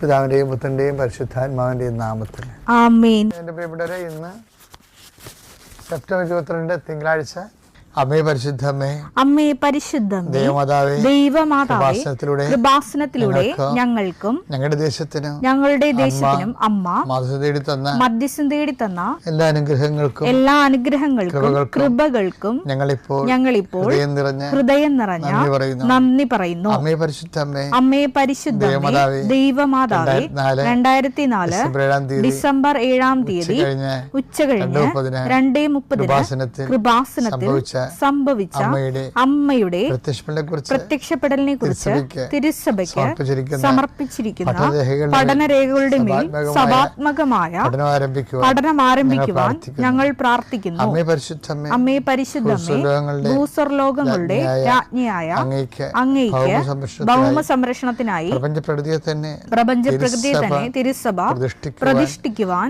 പിതാവിൻ്റെയും പുത്രൻ്റെയും പരിശുദ്ധാത്മാവിൻ്റെയും നാമത്തിൽ ആമേൻ. എൻ്റെ പ്രിയപ്പെട്ടവരെ, ഇന്ന് സെപ്റ്റംബർ 22 തിങ്കളാഴ്ച. അമ്മേ പരിശുദ്ധമ്മേ, അമ്മേ പരിശുദ്ധമേ, ദൈവമാതാവേ, ദൈവമാതാവേ, കൃപാസനത്തിലൂടെ ഞങ്ങൾക്കും ഞങ്ങളുടെ ദേശത്തിനും അമ്മ മധ്യസ്ഥം തേടി തന്ന എല്ലാ അനുഗ്രഹങ്ങൾക്കും കൃപകൾക്കും ഞങ്ങളിപ്പോൾ ഹൃദയം നിറഞ്ഞ നന്ദി പറയുന്നു. അമ്മേ പരിശുദ്ധമ്മേ, അമ്മേ പരിശുദ്ധമേ, ദൈവമാതാവേ, 2004 ഡിസംബർ 7 ഉച്ചകഴിഞ്ഞ് 2:30 കൃപാസനത്തിൽ സംഭവിച്ച അമ്മയുടെ പ്രത്യക്ഷപ്പെടലിനെ കുറിച്ച് തിരുസഭയ്ക്ക് സമർപ്പിച്ചിരിക്കുന്ന പഠനരേഖകളുടെ മേൽ സഭാത്മകമായ പഠനം ആരംഭിക്കുവാൻ ഞങ്ങൾ പ്രാർത്ഥിക്കുന്നു. അമ്മേ പരിശുദ്ധമേ, ഭൂസ്വർലോകങ്ങളുടെ രാജ്ഞിയായ അങ്ങേയ്ക്ക് ഭൗമ സംരക്ഷണത്തിനായി പ്രപഞ്ചപ്രകൃതിയെ തന്നെ തിരുസഭ പ്രതിഷ്ഠിക്കുവാൻ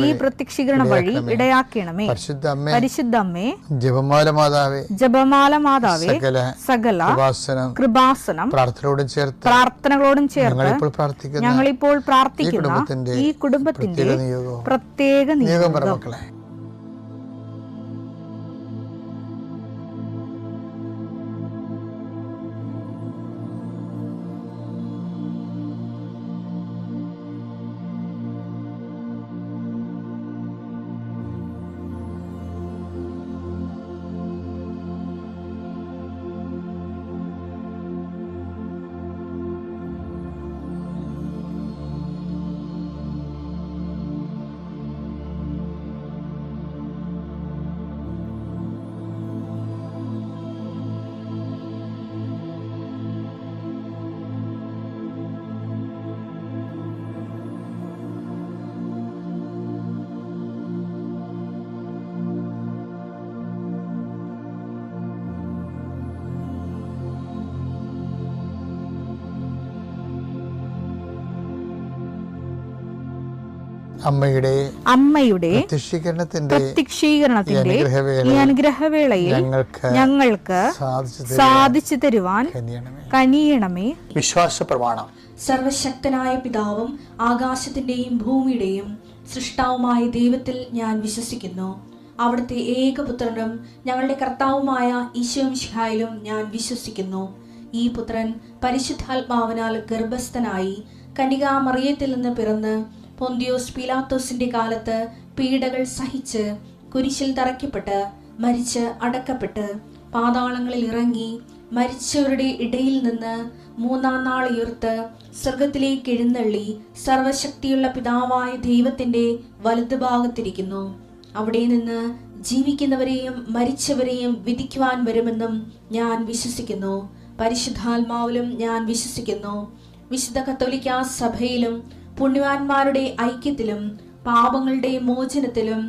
ഈ പ്രത്യക്ഷീകരണം വഴി ഇടയാക്കണമേ. പരിശുദ്ധമ്മേ, ജപമാല മാതാവേ, സകല കൃപാസനം പ്രാർത്ഥനകളോടും ചേർത്ത് ഞങ്ങളിപ്പോൾ പ്രാർത്ഥിക്കുന്ന ഈ കുടുംബത്തിന്റെ പ്രത്യേക നിയോഗം. അമ്മയുടെ പ്രത്യക്ഷീകരണത്തിന്റെ ഈ അനുഗ്രഹവേളയിൽ ഞങ്ങൾക്ക് സാധിച്ചു തരുവാൻ കനിയണമേ. വിശ്വാസ പ്രമാണം. സർവശക്തനായ പിതാവും ആകാശത്തിന്റെയും ഭൂമിയുടെയും സൃഷ്ടാവുമായ ദൈവത്തിൽ ഞാൻ വിശ്വസിക്കുന്നു. അവിടുത്തെ ഏകപുത്രനും ഞങ്ങളുടെ കർത്താവുമായ ഈശോ മിശിഹായിലും ഞാൻ വിശ്വസിക്കുന്നു. ഈ പുത്രൻ പരിശുദ്ധാത്മാവിനാൽ ഗർഭസ്ഥനായി കന്യകാമറിയത്തിൽ നിന്ന് പിറന്ന് പൊന്തിയോസ് പീലാത്തോസിന്റെ കാലത്ത് പീഡകൾ സഹിച്ച് കുരിശിൽ തറയ്ക്കപ്പെട്ട് മരിച്ച് അടക്കപ്പെട്ട് പാതാളങ്ങളിൽ ഇറങ്ങി മരിച്ചവരുടെ ഇടയിൽ നിന്ന് 3-ാം നാൾ ഉയർത്ത് സ്വർഗത്തിലേക്ക് എഴുന്നള്ളി സർവശക്തിയുള്ള പിതാവായ ദൈവത്തിന്റെ വലതുഭാഗത്തിരിക്കുന്നു. അവിടെ നിന്ന് ജീവിക്കുന്നവരെയും മരിച്ചവരെയും വിധിക്കുവാൻ വരുമെന്നും ഞാൻ വിശ്വസിക്കുന്നു. പരിശുദ്ധാത്മാവിലും ഞാൻ വിശ്വസിക്കുന്നു. വിശുദ്ധ കത്തോലിക്കാ സഭയിലും പുണ്യവാന്മാരുടെ ഐക്യത്തിലും പാപങ്ങളുടെ മോചനത്തിലും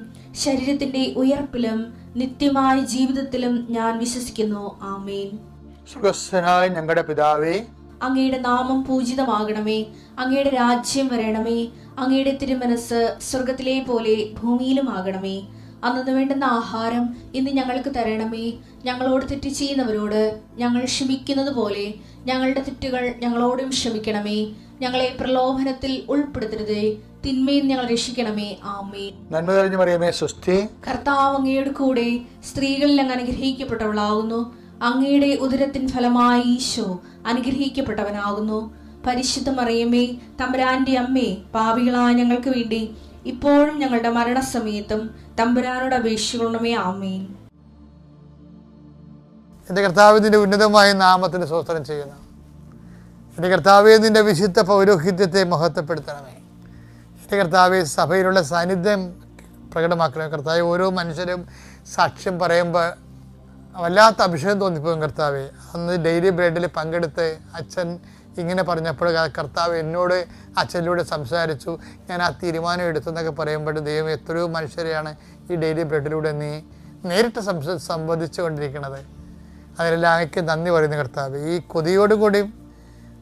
ശരീരത്തിന്റെ ഉയർപ്പിലും നിത്യമായ ജീവിതത്തിലും ഞാൻ വിശ്വസിക്കുന്നു. ആമേൻ. സ്വർഗ്ഗസ്ഥനായ ഞങ്ങളുടെ പിതാവേ, അങ്ങയുടെ നാമം പൂജിതമാകണമേ. അങ്ങയുടെ രാജ്യം വരണമേ. അങ്ങയുടെ തിരുമനസ് സ്വർഗത്തിലെ പോലെ ഭൂമിയിലും ആകണമേ. അന്നു വേണ്ടുന്ന ആഹാരം ഇന്ന് ഞങ്ങൾക്ക് തരണമേ. ഞങ്ങളോട് തെറ്റ് ചെയ്യുന്നവരോട് ഞങ്ങൾ ക്ഷമിക്കുന്നത് പോലെ ഞങ്ങളുടെ തെറ്റുകൾ ഞങ്ങളോടും ക്ഷമിക്കണമേ. ഞങ്ങളെ പ്രലോഭനത്തിൽ ഉൾപ്പെടുത്തരുതേ, തിന്മയിൽ ഞങ്ങൾ രക്ഷിക്കണമേ. ആമേൻ. നന്മ നിറഞ്ഞ മറിയമേ, സ്വസ്തി. കർത്താവ് അങ്ങയുടെ കൂടെ സ്ത്രീകളിൽ അങ്ങ് അനുഗ്രഹിക്കപ്പെട്ടവളാകുന്നു. അങ്ങയുടെ ഉദരത്തിൻ ഫലമായി ഈശോ അനുഗ്രഹിക്കപ്പെട്ടവനാകുന്നു. പരിശുദ്ധ മറിയമേ, തമ്പുരാന്റെ അമ്മേ, പാപികളായ ഞങ്ങൾക്ക് വേണ്ടി ഇപ്പോഴും ഞങ്ങളുടെ മരണസമയത്തും തമ്പുരാനോട് അപേക്ഷിക്കണമേ. ആമേൻ. എൻ്റെ കർത്താവിൻ്റെ ഉന്നതമായ നാമത്തിന് സ്തോത്രം ചെയ്യുന്നു. എൻ്റെ കർത്താവേ, നിൻ്റെ വിശുദ്ധ പൗരോഹിത്യത്തെ മഹത്വപ്പെടുത്തണമേ. എൻ്റെ കർത്താവേ, സഭയിലുള്ള സാന്നിധ്യം പ്രകടമാക്കണമേ. കർത്താവേ, ഓരോ മനുഷ്യരും സാക്ഷ്യം പറയുമ്പോൾ വല്ലാത്ത അഭിഷേകം തോന്നിപ്പോകും. കർത്താവേ, അന്ന് ഡെയിലി ബ്രെഡിൽ പങ്കെടുത്ത് അച്ഛൻ ഇങ്ങനെ പറഞ്ഞപ്പോൾ കർത്താവ് എന്നോട് അച്ഛനിലൂടെ സംസാരിച്ചു, ഞാൻ ആ തീരുമാനം എടുത്തു എന്നൊക്കെ പറയുമ്പോൾ ദൈവം എത്രയോ മനുഷ്യരെയാണ് ഈ ഡെയിലി ബ്രെഡിലൂടെ നീ നേരിട്ട് സംവദിച്ചു കൊണ്ടിരിക്കുന്നത്. അതിലെല്ലാം അങ്ങേക്ക് നന്ദി പറയുന്നു. കർത്താവ്, ഈ കൊതിയോടുകൂടി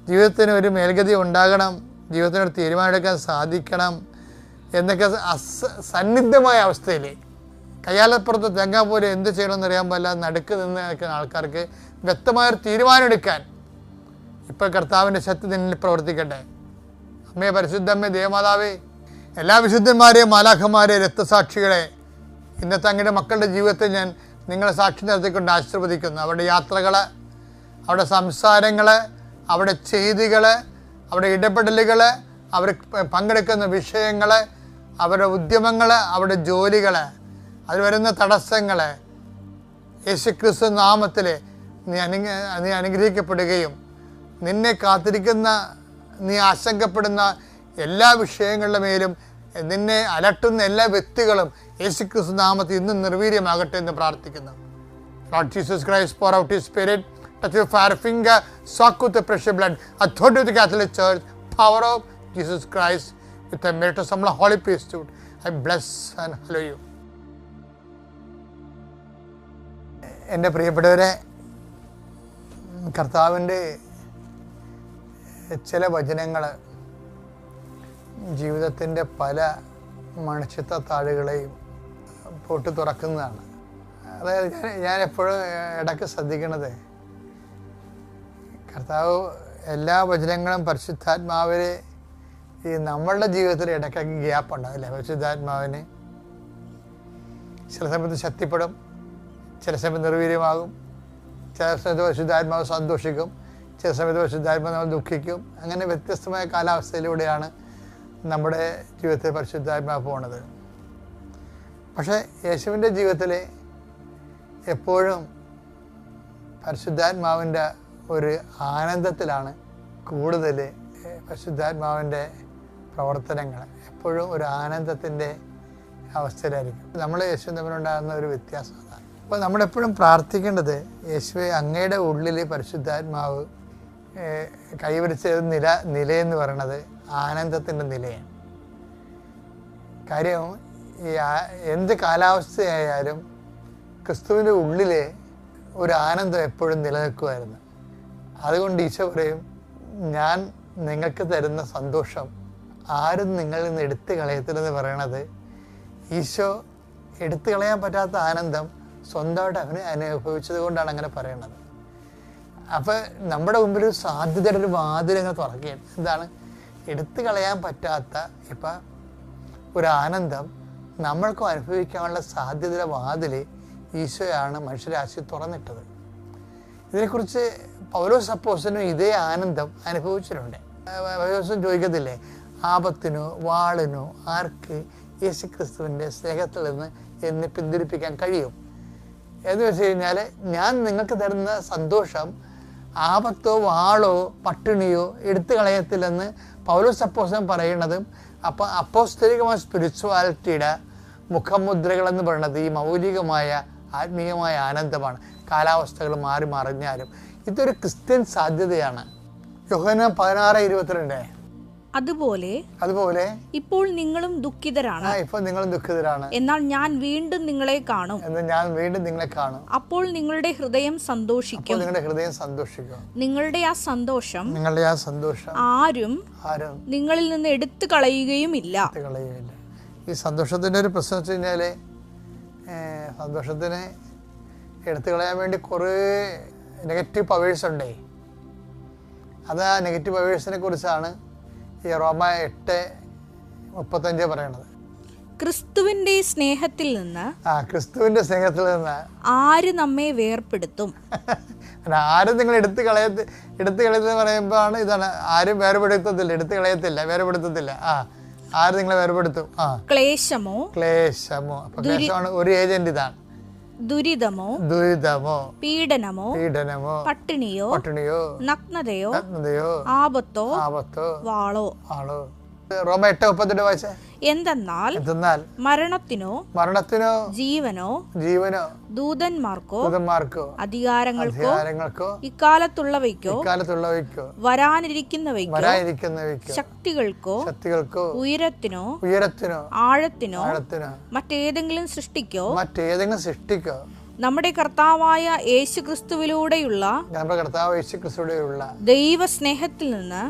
ജീവിതത്തിന് ഒരു മേൽഗതി ഉണ്ടാകണം, ജീവിതത്തിനൊരു തീരുമാനമെടുക്കാൻ സാധിക്കണം എന്നൊക്കെ സന്നിഗ്ധമായ അവസ്ഥയിൽ കയ്യാലപ്പുറത്ത് തെങ്ങാൻ പോലെ എന്ത് ചെയ്യണമെന്ന് അറിയാൻ പാടില്ല നടുക്ക് നിന്ന് നിൽക്കുന്ന ആൾക്കാർക്ക് വ്യക്തമായൊരു തീരുമാനം എടുക്കാൻ ഇപ്പോൾ കർത്താവിൻ്റെ ശക്തി നിന്നിൽ പ്രവർത്തിക്കട്ടെ. അമ്മേ, പരിശുദ്ധമ്മേ, ദേവമാതാവേ, എല്ലാ വിശുദ്ധന്മാരെയും മാലാഖമാരെയും രക്തസാക്ഷികളെ ഇന്നത്തെ അങ്ങയുടെ മക്കളുടെ ജീവിതത്തിൽ ഞാൻ നിങ്ങളെ സാക്ഷി നിർത്തിക്കൊണ്ട് ആശീർവദിക്കുന്നു. അവരുടെ യാത്രകൾ, അവരുടെ സംസാരങ്ങൾ, അവരുടെ ചെയ്തികൾ, അവരുടെ ഇടപെടലുകൾ, അവർ പങ്കെടുക്കുന്ന വിഷയങ്ങൾ, അവരുടെ ഉദ്യമങ്ങൾ, അവരുടെ ജോലികൾ, അതിൽ വരുന്ന തടസ്സങ്ങൾ യേശുക്രിസ്തു നാമത്തിൽ നീ അനുഗ്രഹിക്കപ്പെടുകയും നിന്നെ കാത്തിരിക്കുന്ന, നീ ആശങ്കപ്പെടുന്ന എല്ലാ വിഷയങ്ങളുടെ മേലും നിന്നെ അലട്ടുന്ന എല്ലാ വ്യക്തികളും യേശുക്രിസ്തു നാമത്തിൽ ഇന്നും നിർവീര്യമാകട്ടെ എന്ന് പ്രാർത്ഥിക്കുന്നു. Lord Jesus Christ, pour out His Spirit, touch your fire finger, soak with the precious blood, authority of the Catholic Church, power of Jesus Christ, with the merit of some holy priesthood. I bless and hallow you. എൻ്റെ പ്രിയപ്പെട്ടവരെ, കർത്താവിൻ്റെ ചില വചനങ്ങൾ ജീവിതത്തിൻ്റെ പല മണിച്ചിത്ത താളുകളെയും പൊട്ടി തുറക്കുന്നതാണ്. അതായത് ഞാൻ എപ്പോഴും ഇടയ്ക്ക് ശ്രദ്ധിക്കണത്, കർത്താവ് എല്ലാ വചനങ്ങളും പരിശുദ്ധാത്മാവിന് ഈ നമ്മളുടെ ജീവിതത്തിൽ ഇടയ്ക്കൊക്കെ ഗ്യാപ്പ് ഉണ്ടാവില്ലേ? പരിശുദ്ധാത്മാവിന് ചില സമയത്ത് ശക്തിപ്പെടും, ചില സമയത്ത് നിർവീര്യമാകും, ചില സമയത്ത് പരിശുദ്ധാത്മാവ് സന്തോഷിക്കും, ചില സമയത്ത് പരിശുദ്ധാത്മാവ് നമ്മൾ ദുഃഖിക്കും. അങ്ങനെ വ്യത്യസ്തമായ കാലാവസ്ഥയിലൂടെയാണ് നമ്മുടെ ജീവിതത്തിൽ പരിശുദ്ധാത്മാവ് പോണത്. പക്ഷേ യേശുവിൻ്റെ ജീവിതത്തിൽ എപ്പോഴും പരിശുദ്ധാത്മാവിൻ്റെ ഒരു ആനന്ദത്തിലാണ് കൂടുതൽ. പരിശുദ്ധാത്മാവിൻ്റെ പ്രവർത്തനങ്ങൾ എപ്പോഴും ഒരു ആനന്ദത്തിൻ്റെ അവസ്ഥയിലായിരിക്കും. നമ്മൾ യേശു തമ്മിലുണ്ടാകുന്ന ഒരു വ്യത്യാസം അതാണ്. അപ്പോൾ നമ്മളെപ്പോഴും പ്രാർത്ഥിക്കേണ്ടത്, യേശുവെ, അങ്ങയുടെ ഉള്ളിൽ പരിശുദ്ധാത്മാവ് കൈവരിച്ച നിലയെന്ന് പറയണത് ആനന്ദത്തിൻ്റെ നിലയാണ്. കാര്യം എന്ത് കാലാവസ്ഥയായാലും ക്രിസ്തുവിൻ്റെ ഉള്ളിൽ ഒരു ആനന്ദം എപ്പോഴും നിലനിൽക്കുമായിരുന്നു. അതുകൊണ്ട് ഈശോ പറയും, ഞാൻ നിങ്ങൾക്ക് തരുന്ന സന്തോഷം ആരും നിങ്ങളിൽ നിന്ന് എടുത്തു കളയത്തില്ലെന്ന് പറയണത് ഈശോ എടുത്തു കളയാൻ പറ്റാത്ത ആനന്ദം സ്വന്തമായിട്ട് അവന് അനുഭവിച്ചത് കൊണ്ടാണ് അങ്ങനെ പറയണത്. അപ്പോൾ നമ്മുടെ മുമ്പിൽ ഒരു സാധ്യതയുടെ ഒരു വാതിലങ്ങ് തുറക്കുകയാണ്. എന്താണ്? എടുത്തു കളയാൻ പറ്റാത്ത ഇപ്പം ഒരു ആനന്ദം നമ്മൾക്കും അനുഭവിക്കാനുള്ള സാധ്യതയുടെ വാതിൽ ഈശോയാണ് മനുഷ്യരാശി തുറന്നിട്ടത്. ഇതിനെക്കുറിച്ച് പൗലോസ് അപ്പോസ്തലനും ഇതേ ആനന്ദം അനുഭവിച്ചിട്ടുണ്ട്. പൗലോസും ചോദിക്കത്തില്ലേ, ആപത്തിനോ വാളിനോ ആർക്ക് യേശുക്രിസ്തുവിൻ്റെ സ്നേഹത്തിൽ നിന്ന് എന്നെ പിന്തിരിപ്പിക്കാൻ കഴിയും എന്ന് വെച്ച് കഴിഞ്ഞാൽ, ഞാൻ നിങ്ങൾക്ക് തരുന്ന സന്തോഷം ആപത്തോ വാളോ പട്ടിണിയോ എടുത്തു കളയത്തില്ലെന്ന് പൗലോസ് അപ്പോസ്തലൻ പറയുന്നതും, അപ്പം അപ്പോസ്തലികമായ സ്പിരിച്വാലിറ്റിയുടെ മുഖമുദ്രകളെന്ന് പറയുന്നത് ഈ മൗലികമായ ആത്മീയമായ ആനന്ദമാണ്. കാലാവസ്ഥകൾ മാറി മറിഞ്ഞാലും ഇതൊരു ക്രിസ്ത്യൻ സാധ്യതയാണ്. യോഹന്നാൻ 16:22. അതുപോലെ ഇപ്പോൾ നിങ്ങളും ദുഃഖിതരാണ്, എന്നാൽ ഞാൻ വീണ്ടും നിങ്ങളെ കാണും, അപ്പോൾ നിങ്ങളുടെ ഹൃദയം സന്തോഷിക്കും. നിങ്ങളുടെ ആ സന്തോഷം ആരും നിങ്ങളിൽ നിന്ന് എടുത്തു കളയുകയുമില്ല. ഈ സന്തോഷത്തിൻ്റെ ഒരു പ്രശ്നം വെച്ച് കഴിഞ്ഞാൽ, സന്തോഷത്തിന് എടുത്തു കളയാൻ വേണ്ടി കുറേ നെഗറ്റീവ് പവേഴ്സ് ഉണ്ടേ. അത് ആ നെഗറ്റീവ് പവേഴ്സിനെ കുറിച്ചാണ് ഈ റോമ 8:35 പറയണത്. ക്രിസ്തുവിന്റെ സ്നേഹത്തിൽ നിന്ന് ആര് നമ്മെ വേർപെടുത്തും? ആരും നിങ്ങൾ എടുത്തു കളയത്തെന്ന് പറയുമ്പോഴാണ് ഇതാണ്. ആരും വേർപെടുത്തത്തില്ല, എടുത്തു കളയത്തില്ല, വേർപെടുത്തത്തില്ല. ആര് നിങ്ങളെ വേർപെടുത്തും? ക്ലേശമോ അപ്പൊ ക്ലേശമാണ് ഒരു ഏജന്റ്. ഇതാണ് ദുരിതമോ പീഡനമോ പട്ടിണിയോ നഗ്നതയോ ആപത്തോ വാളോ. റോമ 8:32 വായിച്ചേ. എന്തെന്നാൽ മരണത്തിനോ ജീവനോ ദൂതന്മാർക്കോ അധികാരങ്ങൾക്കോ ഇക്കാലത്തുള്ളവയ്ക്കോ വരാനിരിക്കുന്നവയ്ക്കോ ശക്തികൾക്കോ ഉയരത്തിനോ ആഴത്തിനോ മറ്റേതെങ്കിലും സൃഷ്ടിക്കോ നമ്മുടെ കർത്താവായ യേശുക്രിസ്തുവിലൂടെയുള്ള ദൈവസ്നേഹത്തിൽ നിന്ന്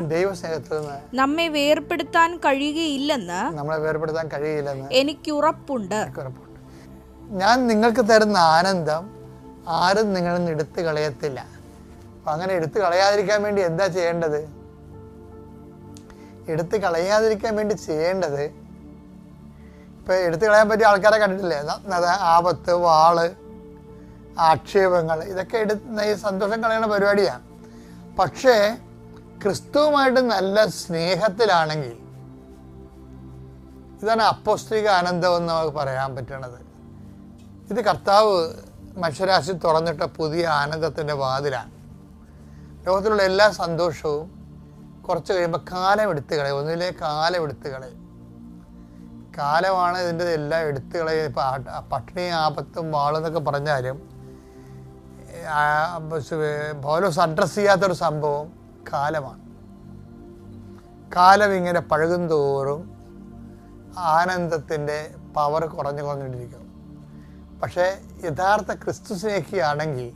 നമ്മെ വേർപെടുത്താൻ കഴിയുകയില്ലെന്ന് എനിക്ക് ഉറപ്പുണ്ട്. ഞാൻ നിങ്ങൾക്ക് തരുന്ന ആനന്ദം ആരും നിങ്ങളിൽ നിന്ന് എടുത്തു കളയത്തില്ല. അപ്പം അങ്ങനെ എടുത്തു കളയാതിരിക്കാൻ വേണ്ടി എന്താ ചെയ്യേണ്ടത്? എടുത്ത് കളയാതിരിക്കാൻ വേണ്ടി ചെയ്യേണ്ടത്, ഇപ്പം എടുത്തു കളയാൻ പറ്റിയ ആൾക്കാരെ കണ്ടിട്ടില്ലേ? ആപത്ത്, വാള്, ആക്ഷേപങ്ങൾ, ഇതൊക്കെ ഈ സന്തോഷം കളയുന്ന പരിപാടിയാണ്. പക്ഷേ ക്രിസ്തുവുമായിട്ട് നല്ല സ്നേഹത്തിലാണെങ്കിൽ, ഇതാണ് അപ്പോസ്തലിക ആനന്ദം എന്ന് നമുക്ക് പറയാൻ പറ്റണത്. ഇത് കർത്താവ് മനുഷ്യരാശി തുറന്നിട്ട പുതിയ ആനന്ദത്തിൻ്റെ വാതിലാണ്. ലോകത്തിലുള്ള എല്ലാ സന്തോഷവും കുറച്ച് കഴിയുമ്പോൾ കാലം എടുത്തു കളയും. ഒന്നിലെ കാലം എടുത്തു കളയും. കാലമാണ് ഇതിൻ്റെ എല്ലാം എടുത്തു കളയും. ഇപ്പം പട്ടിണി, ആപത്തും വാളെന്നൊക്കെ പറഞ്ഞാലും പൗലോസ് അഡ്രസ് ചെയ്യാത്തൊരു സംഭവം കാലമാണ്. കാലം ഇങ്ങനെ പഴകും തോറും ആനന്ദത്തിൻ്റെ പവർ കുറഞ്ഞുകൊണ്ടിരിക്കും. പക്ഷേ യഥാർത്ഥ ക്രിസ്തു സ്നേഹിയാണെങ്കിൽ,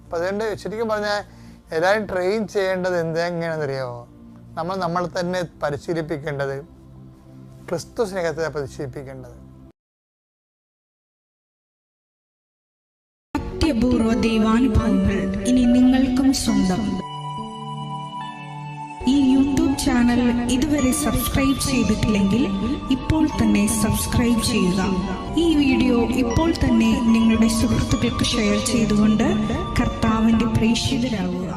അപ്പം അതുകൊണ്ട് ശരിക്കും പറഞ്ഞാൽ എല്ലാവരും ട്രെയിൻ ചെയ്യേണ്ടത് എങ്ങനെയാണെന്നറിയാമോ? നമ്മൾ തന്നെ പരിശീലിപ്പിക്കേണ്ടത് ക്രിസ്തു സ്നേഹത്തെ പരിശീലിപ്പിക്കേണ്ടത്. അത്യപൂർവ ദൈവാനുഭവങ്ങൾ ഇനി നിങ്ങൾക്കും സ്വന്തം. ഈ യൂട്യൂബ് ചാനൽ ഇതുവരെ സബ്സ്ക്രൈബ് ചെയ്തിട്ടില്ലെങ്കിൽ ഇപ്പോൾ തന്നെ സബ്സ്ക്രൈബ് ചെയ്യുക. ഈ വീഡിയോ ഇപ്പോൾ തന്നെ നിങ്ങളുടെ സുഹൃത്തുക്കൾക്ക് ഷെയർ ചെയ്തുകൊണ്ട് കർത്താവിന്റെ പ്രേക്ഷിതരാകുക.